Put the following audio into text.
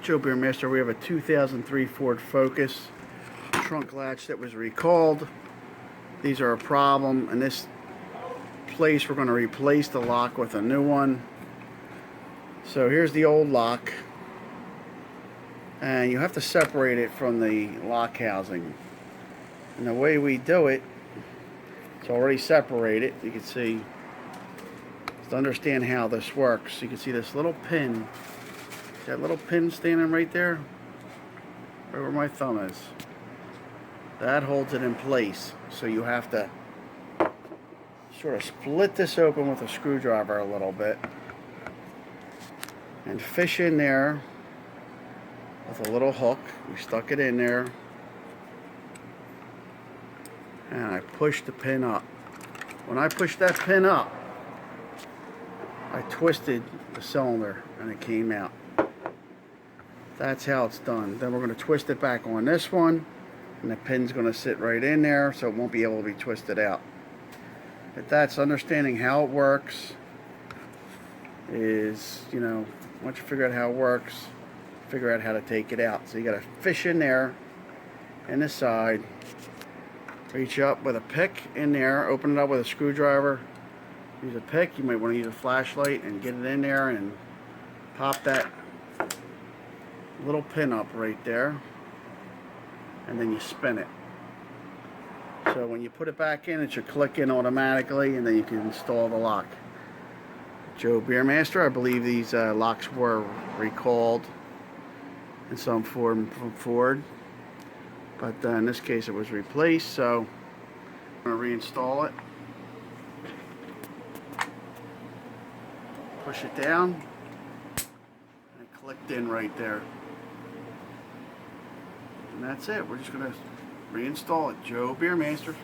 Joe Beermaster. We have a 2003 Ford Focus trunk latch that was recalled. These are a problem. In this place, we're going to replace the lock with a new one. So here's the old lock, and you have to separate it from the lock housing. And the way we do it, it's already separated. You can see, to understand how this works, you can see this little pin. That little pin standing right there, right where my thumb is. That holds it in place. So you have to sort of split this open with a screwdriver a little bit and fish in there with a little hook. We stuck it in there, and I pushed the pin up. When I pushed that pin up, I twisted the cylinder and it came out. That's how it's done. Then we're going to twist it back on this one, and the pin's going to sit right in there, so it won't be able to be twisted out. But that's understanding how it works. Is, you know, once you figure out how it works, figure out how to take it out. So you got to fish in there, in the side, reach up with a pick in there, open it up with a screwdriver, use a pick. You might want to use a flashlight and get it in there and pop that little pin up right there, and then you spin it. So when you put it back in, it should click in automatically, and then you can install the lock. Joe Beermaster. I believe these locks were recalled in some form from Ford, but in this case it was replaced. So I'm going to reinstall it. Push it down, and it clicked in right there. And that's it. We're just going to reinstall it. Joe Beermaster.